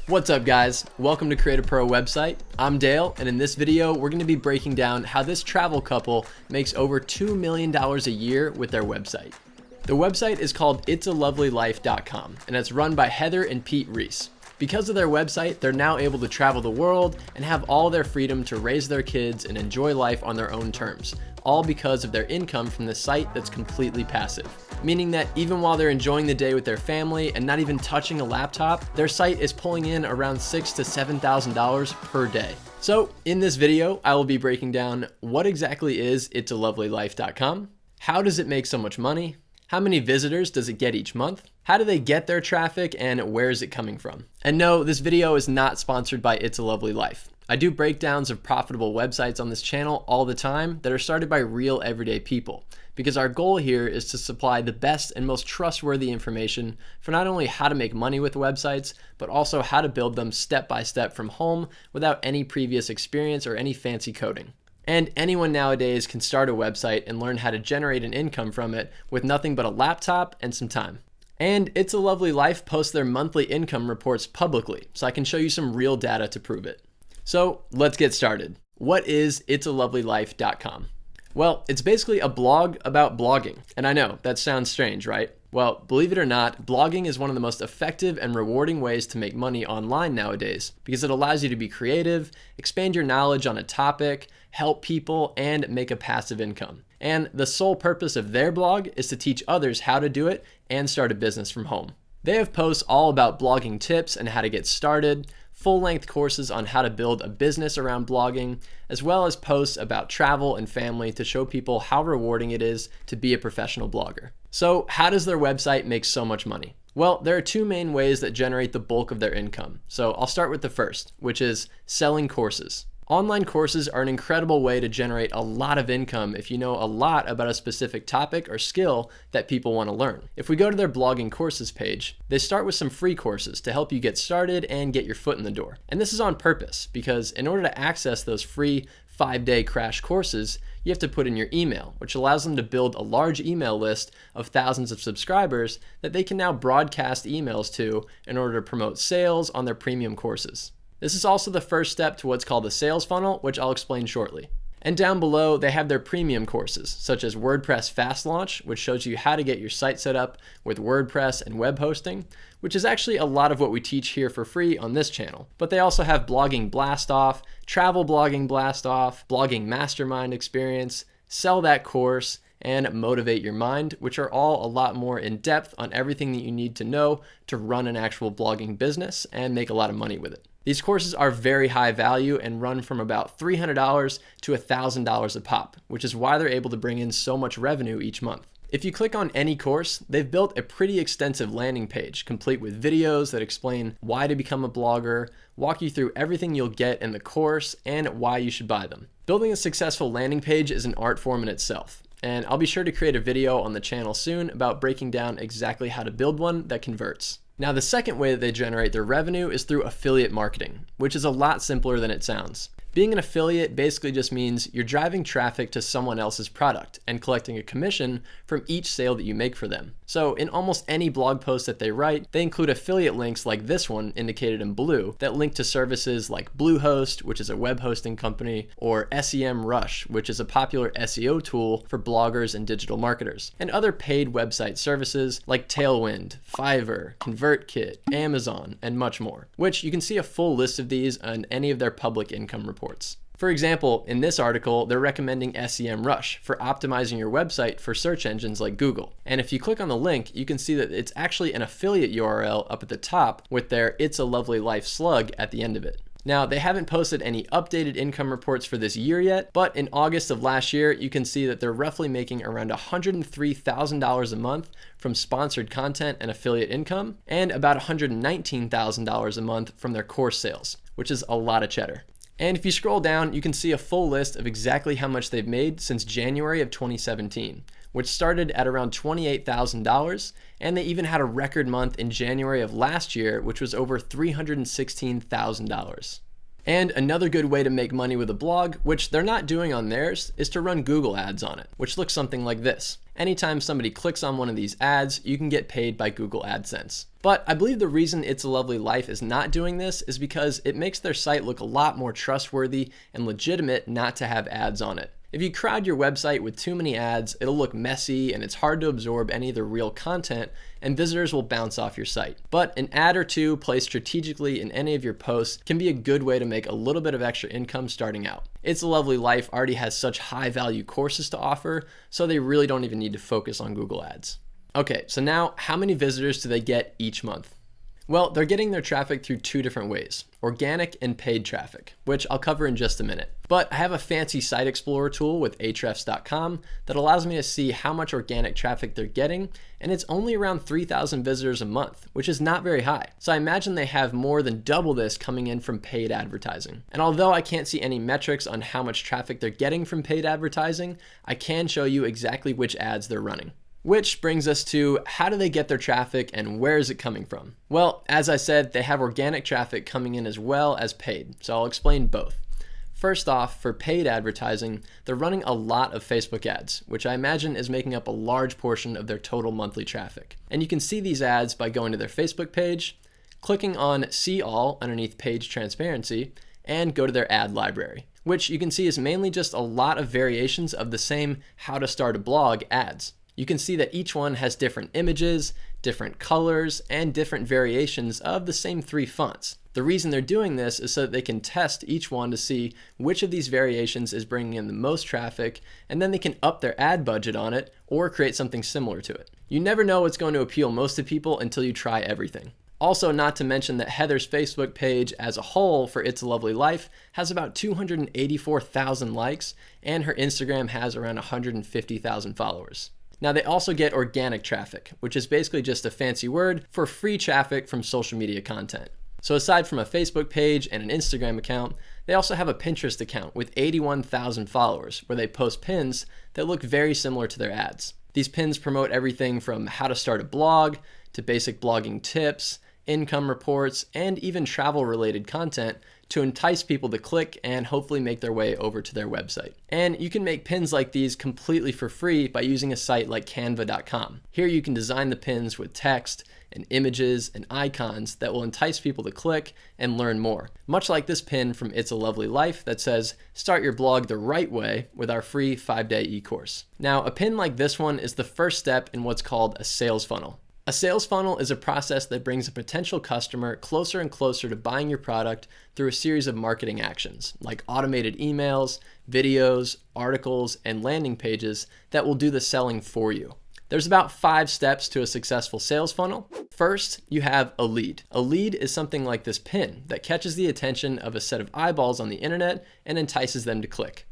What's up guys? Welcome to Create a Pro website. I'm Dale, and in this video, we're gonna be breaking down how this travel couple makes over $2 million a year with their website. The website is called itsalovelylife.com, and it's run by Heather and Pete Reese. Because of their website, they're now able to travel the world and have all their freedom to raise their kids and enjoy life on their own terms, all because of their income from the site that's completely passive. Meaning that even while they're enjoying the day with their family and not even touching a laptop, their site is pulling in around $6,000 to $7,000 per day. So in this video, I will be breaking down what exactly is itsalovelylife.com, how does it make so much money, how many visitors does it get each month, how do they get their traffic, and where is it coming from? And no, this video is not sponsored by It's a Lovely Life. I do breakdowns of profitable websites on this channel all the time that are started by real everyday people, because our goal here is to supply the best and most trustworthy information for not only how to make money with websites, but also how to build them step by step from home without any previous experience or any fancy coding. And anyone nowadays can start a website and learn how to generate an income from it with nothing but a laptop and some time. And It's a Lovely Life posts their monthly income reports publicly, so I can show you some real data to prove it. So let's get started. What is itsalovelylife.com? Well, it's basically a blog about blogging. And I know, that sounds strange, right? Well, believe it or not, blogging is one of the most effective and rewarding ways to make money online nowadays because it allows you to be creative, expand your knowledge on a topic, help people, and make a passive income. And the sole purpose of their blog is to teach others how to do it and start a business from home. They have posts all about blogging tips and how to get started, full-length courses on how to build a business around blogging, as well as posts about travel and family to show people how rewarding it is to be a professional blogger. So how does their website make so much money? Well, there are two main ways that generate the bulk of their income. So I'll start with the first, which is selling courses. Online courses are an incredible way to generate a lot of income if you know a lot about a specific topic or skill that people want to learn. If we go to their blogging courses page, they start with some free courses to help you get started and get your foot in the door. And this is on purpose because in order to access those free 5-day crash courses, you have to put in your email, which allows them to build a large email list of thousands of subscribers that they can now broadcast emails to in order to promote sales on their premium courses. This is also the first step to what's called the sales funnel, which I'll explain shortly. And down below, they have their premium courses, such as WordPress Fast Launch, which shows you how to get your site set up with WordPress and web hosting, which is actually a lot of what we teach here for free on this channel. But they also have Blogging Blast Off, Travel Blogging Blast Off, Blogging Mastermind Experience, Sell That Course, and Motivate Your Mind, which are all a lot more in depth on everything that you need to know to run an actual blogging business and make a lot of money with it. These courses are very high value and run from about $300 to $1,000 a pop, which is why they're able to bring in so much revenue each month. If you click on any course, they've built a pretty extensive landing page complete with videos that explain why to become a blogger, walk you through everything you'll get in the course, and why you should buy them. Building a successful landing page is an art form in itself, and I'll be sure to create a video on the channel soon about breaking down exactly how to build one that converts. Now, the second way that they generate their revenue is through affiliate marketing, which is a lot simpler than it sounds. Being an affiliate basically just means you're driving traffic to someone else's product and collecting a commission from each sale that you make for them. So in almost any blog post that they write, they include affiliate links like this one indicated in blue that link to services like Bluehost, which is a web hosting company, or SEMrush, which is a popular SEO tool for bloggers and digital marketers, and other paid website services like Tailwind, Fiverr, ConvertKit, Amazon, and much more, which you can see a full list of these on any of their public income reports. For example, in this article, they're recommending SEMrush for optimizing your website for search engines like Google. And if you click on the link, you can see that it's actually an affiliate URL up at the top with their It's a Lovely Life slug at the end of it. Now, they haven't posted any updated income reports for this year yet, but in August of last year, you can see that they're roughly making around $103,000 a month from sponsored content and affiliate income, and about $119,000 a month from their course sales, which is a lot of cheddar. And if you scroll down, you can see a full list of exactly how much they've made since January of 2017, which started at around $28,000, and they even had a record month in January of last year, which was over $316,000. And another good way to make money with a blog, which they're not doing on theirs, is to run Google ads on it, which looks something like this. Anytime somebody clicks on one of these ads, you can get paid by Google AdSense. But I believe the reason It's a Lovely Life is not doing this is because it makes their site look a lot more trustworthy and legitimate not to have ads on it. If you crowd your website with too many ads, it'll look messy and it's hard to absorb any of the real content, and visitors will bounce off your site. But an ad or two placed strategically in any of your posts can be a good way to make a little bit of extra income starting out. It's a Lovely Life already has such high value courses to offer, so they really don't even need to focus on Google ads. Okay, so now how many visitors do they get each month? Well, they're getting their traffic through two different ways, organic and paid traffic, which I'll cover in just a minute. But I have a fancy site explorer tool with Ahrefs.com that allows me to see how much organic traffic they're getting, and it's only around 3,000 visitors a month, which is not very high. So I imagine they have more than double this coming in from paid advertising. And although I can't see any metrics on how much traffic they're getting from paid advertising, I can show you exactly which ads they're running. Which brings us to how do they get their traffic and where is it coming from? Well, as I said, they have organic traffic coming in as well as paid, so I'll explain both. First off, for paid advertising, they're running a lot of Facebook ads, which I imagine is making up a large portion of their total monthly traffic. And you can see these ads by going to their Facebook page, clicking on See All underneath Page Transparency, and go to their ad library, which you can see is mainly just a lot of variations of the same How to Start a Blog ads. You can see that each one has different images, different colors, and different variations of the same three fonts. The reason they're doing this is so that they can test each one to see which of these variations is bringing in the most traffic, and then they can up their ad budget on it or create something similar to it. You never know what's going to appeal most to people until you try everything. Also, not to mention that Heather's Facebook page as a whole for It's a Lovely Life has about 284,000 likes, and her Instagram has around 150,000 followers. Now they also get organic traffic, which is basically just a fancy word for free traffic from social media content. So aside from a Facebook page and an Instagram account, they also have a Pinterest account with 81,000 followers where they post pins that look very similar to their ads. These pins promote everything from how to start a blog to basic blogging tips, income reports, and even travel related content to entice people to click and hopefully make their way over to their website. And you can make pins like these completely for free by using a site like canva.com. Here you can design the pins with text and images and icons that will entice people to click and learn more. Much like this pin from It's a Lovely Life that says, "Start your blog the right way with our free 5-day e-course." Now, a pin like this one is the first step in what's called a sales funnel. A sales funnel is a process that brings a potential customer closer and closer to buying your product through a series of marketing actions, like automated emails, videos, articles, and landing pages that will do the selling for you. There's about 5 steps to a successful sales funnel. First, you have a lead. A lead is something like this pin that catches the attention of a set of eyeballs on the internet and entices them to click.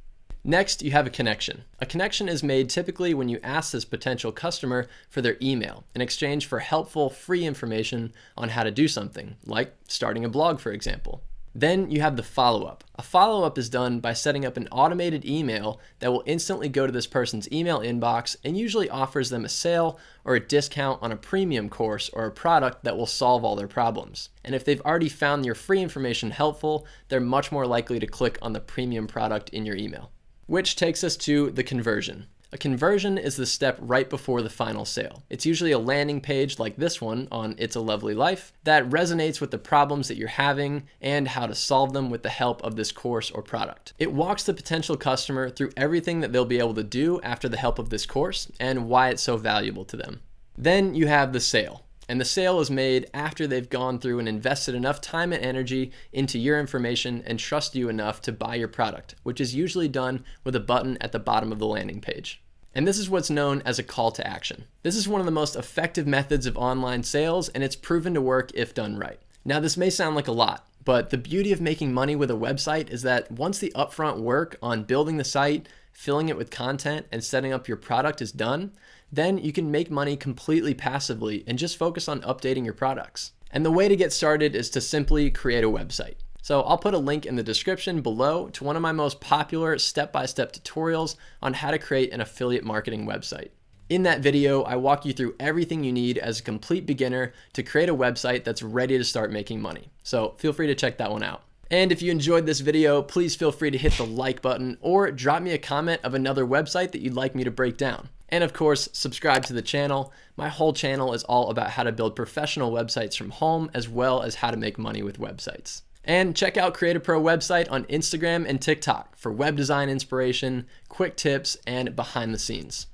Next, you have a connection. A connection is made typically when you ask this potential customer for their email in exchange for helpful, free information on how to do something, like starting a blog, for example. Then you have the follow-up. A follow-up is done by setting up an automated email that will instantly go to this person's email inbox and usually offers them a sale or a discount on a premium course or a product that will solve all their problems. And if they've already found your free information helpful, they're much more likely to click on the premium product in your email. Which takes us to the conversion. A conversion is the step right before the final sale. It's usually a landing page like this one on It's a Lovely Life that resonates with the problems that you're having and how to solve them with the help of this course or product. It walks the potential customer through everything that they'll be able to do after the help of this course and why it's so valuable to them. Then you have the sale. And the sale is made after they've gone through and invested enough time and energy into your information and trust you enough to buy your product, which is usually done with a button at the bottom of the landing page. And this is what's known as a call to action. This is one of the most effective methods of online sales, and it's proven to work if done right. Now, this may sound like a lot, but the beauty of making money with a website is that once the upfront work on building the site, filling it with content, and setting up your product is done, then you can make money completely passively and just focus on updating your products. And the way to get started is to simply create a website. So I'll put a link in the description below to one of my most popular step-by-step tutorials on how to create an affiliate marketing website. In that video, I walk you through everything you need as a complete beginner to create a website that's ready to start making money. So feel free to check that one out. And if you enjoyed this video, please feel free to hit the like button or drop me a comment of another website that you'd like me to break down. And of course, subscribe to the channel. My whole channel is all about how to build professional websites from home, as well as how to make money with websites. And check out Create a Pro website on Instagram and TikTok for web design inspiration, quick tips, and behind the scenes.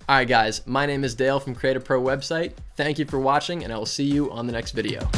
All right, guys, my name is Dale from Create a Pro website. Thank you for watching, and I will see you on the next video.